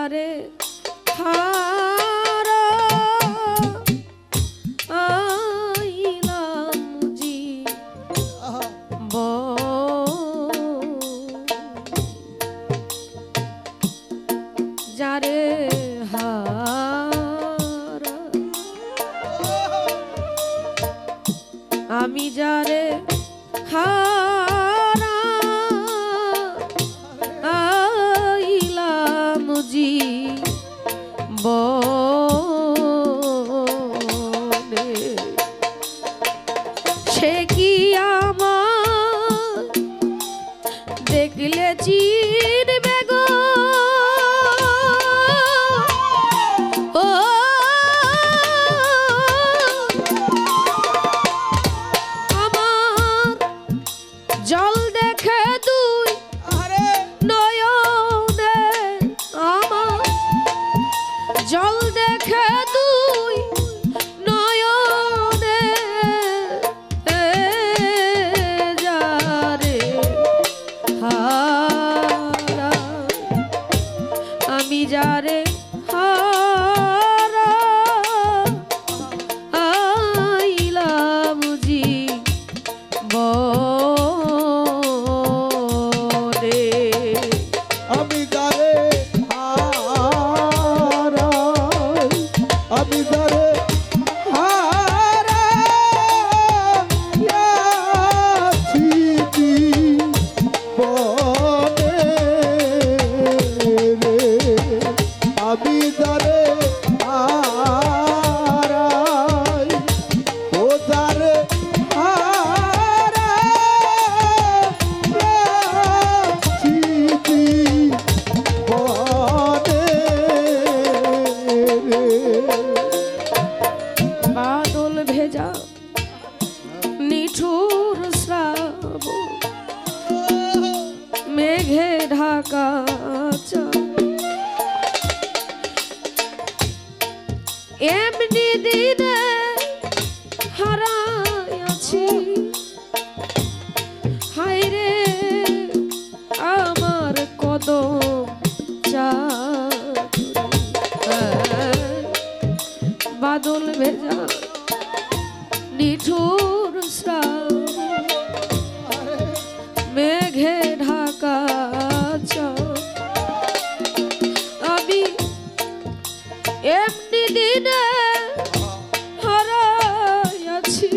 যারে হারা আইলাম জীব যারে হারা আমি যারে হারা আইলাম জীবনে সে কি আমার দেখলে চিনবে গো ও আমার জল দেখে তুই নয়নে আমার জল দেখে তুই নয়নে যারে হারা আমি যারে হারা আইলাম জীবনে আমি যারে হারাই আমি যারে হারাইয়াছি জীবনে রে আমি যারে হারাই ও যারে হারাইয়াছি বাদল ভেজা নিঠুর শ্রাবণ মেঘে ঢাকা এমনি দিনে হারাইয়াছি হায়রে আমার কদম বাদল ভেজা নিঠুর শ্রাবণ মেঘে ঢাকা আমি এমনি দিনে হারাইয়াছি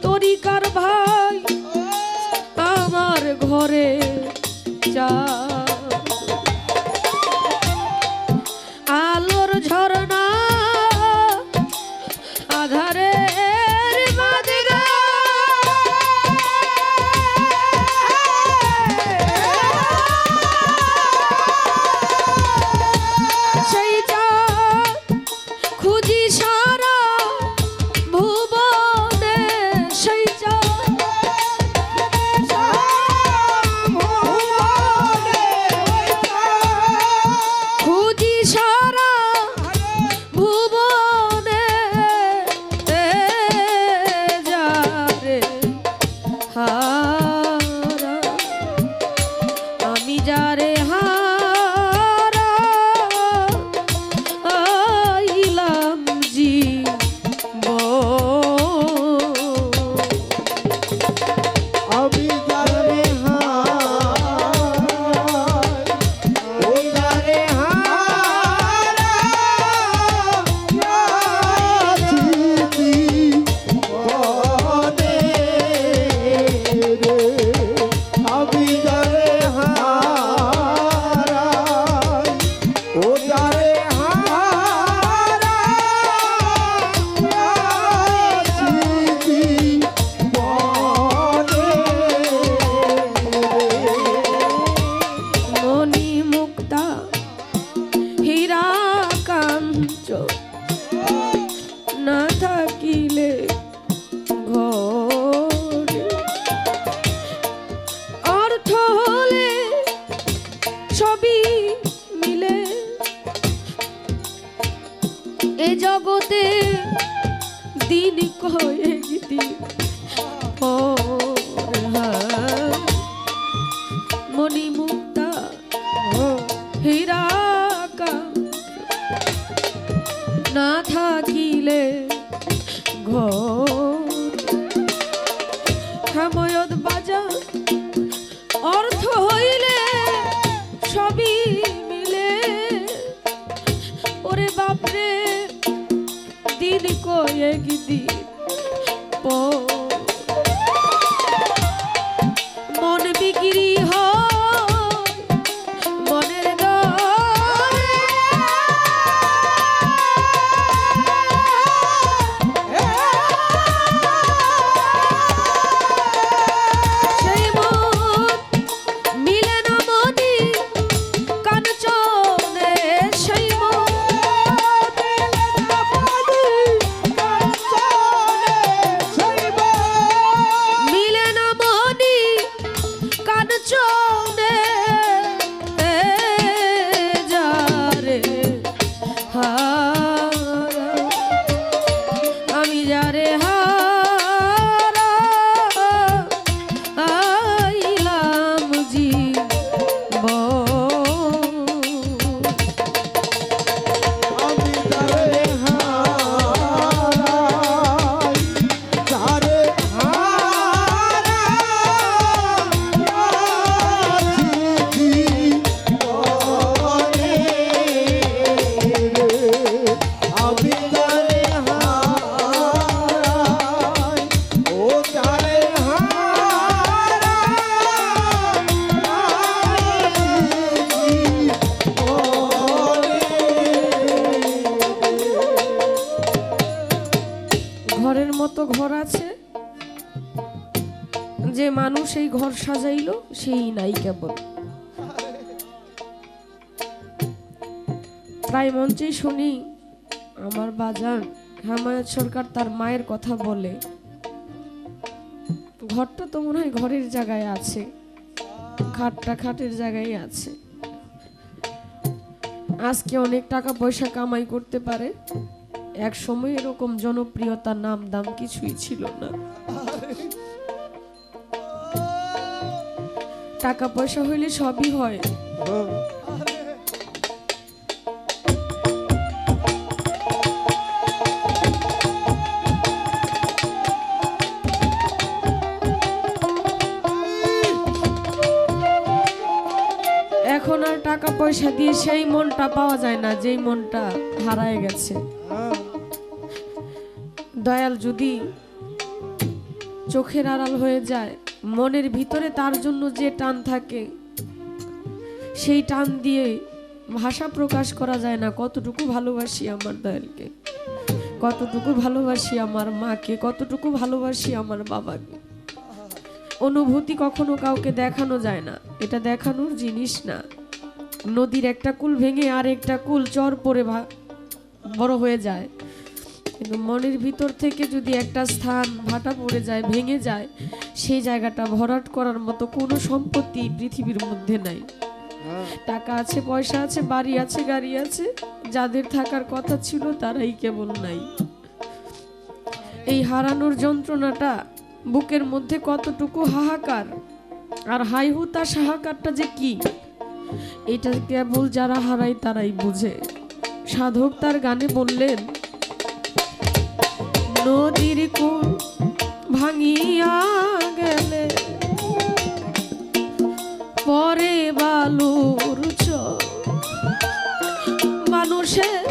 তরিকার ভাই আমার ঘরে যা আলোর ঝরনা আধারের বাদগা সেই চাঁদ খুঁজি সারা ভুবনে সেই চাঁদ খুঁজি সারা ভুবনে যারে হারা আমি যারে হারা আইলাম আমি যারে হারাই ও যারে হারাইয়াছি জীবনে রে আমি যারে হারাই ও যারে হারাইয়াছি জীবনে মণি মুক্তা হীরা কাঞ্চ না থাকিলে ঘরে অর্থ হলে সবই মিলে এ জগতে দিন কয়েক দিন মণি মুক্তা হীরা মিলে ঘর হেময়ত বাজার অর্থ হইলে সবই মিলে ওরে বাপরে দিন কয়েক দিন পর মন বিক্রি হয় মনের দরে সেই মন মিলে না মনি কাঞ্চনে সেই মন মিলে না মনি কাঞ্চনে যারে হারা আমি যারে হারা আইলাম জীবন আমি যারে হারাই যারে হারাই জীবনে আমি যারে হারাই ও যারে ঘরের মতো ঘর আছে যে মানুষ এই ঘর সাজাইলো সেই নাই কেবল প্রায় মঞ্চে শুনি আমার বাজার হেমায়ত সরকার তার মায়ের কথা বলে ঘরটা তো মনে হয় ঘরের জায়গায় আছে খাটটা খাটের জায়গায় আছে আজকে অনেক টাকা পয়সা কামাই করতে পারে এক সময় এরকম জনপ্রিয়তা নাম দাম কিছুই ছিল না টাকা পয়সা হইলে সবই হয় এখন আর টাকা পয়সা দিয়ে সেই মনটা পাওয়া যায় না যেই মনটা হারায় গেছে দয়াল যদি চোখের আড়াল হয়ে যায় মনের ভিতরে তার জন্য যে টান থাকে সেই টান দিয়ে ভাষা প্রকাশ করা যায় না কতটুকু ভালোবাসি আমার দয়ালকে কতটুকু ভালোবাসি আমার মাকে কতটুকু ভালোবাসি আমার বাবাকে অনুভূতি কখনো কাউকে দেখানো যায় না এটা দেখানোর জিনিস না নদীর একটা কুল ভেঙে আর একটা কুল চর পড়ে বড় হয়ে যায় কিন্তু মনের ভিতর থেকে যদি একটা স্থান ভাটা পড়ে যায় ভেঙে যায় সেই জায়গাটা ভরাট করার মতো কোনো সম্পত্তি পৃথিবীর মধ্যে নাই টাকা আছে পয়সা আছে বাড়ি আছে গাড়ি আছে যাদের থাকার কথা ছিল তারাই কেবল নাই এই হারানোর যন্ত্রণাটা বুকের মধ্যে কতটুকু হাহাকার আর হাইহুতাশ হাহাকারটা যে কি এটা কেবল যারা হারায় তারাই বুঝে সাধক তার গানে বললেন নদীর কুল ভাঙিয়া গেলে পরে বালুর চর মানুষের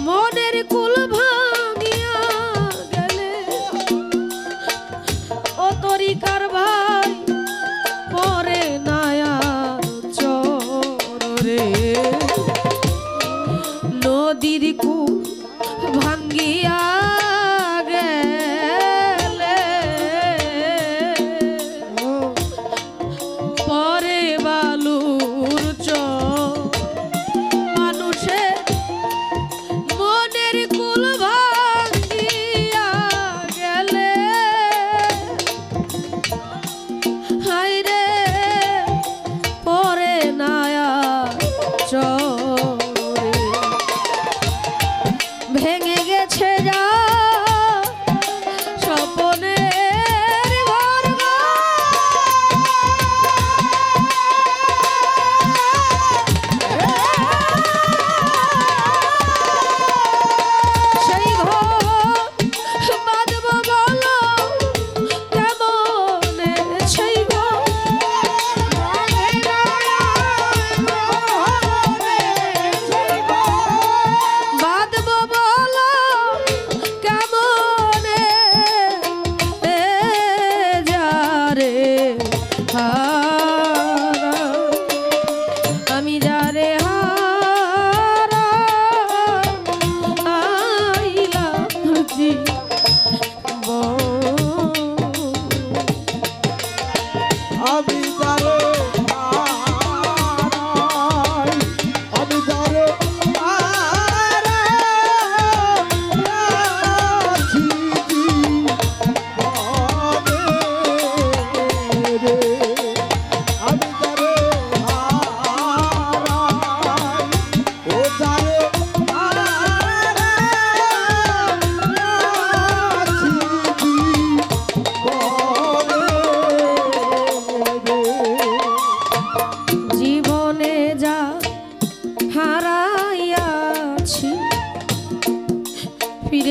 মনের কুল ভাঙিয়া গেলে ও তরিকার ভাই পরে নায়ার চর রে নদীর কুল ভাঙ্গিয়া গেলে পরে বালুর চর মানুষের মনের কুল ভাঙ্গিয়া গেলে হায়রে পরে নায়া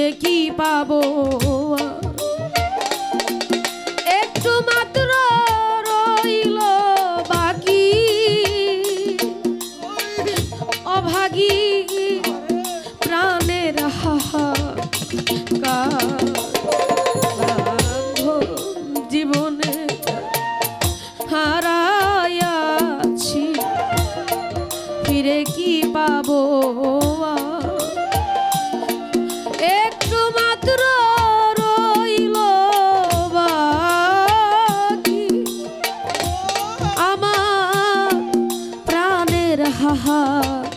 ফিরে কি পাবো আর? একটু মাত্র রইল বাকি, অভাগী প্রাণের হাহাকার। জীবনে হারায়াছি, ফিরে কি পাবো আর? একটু মাত্র রইল বাকি, আমার প্রাণের হাহাকার।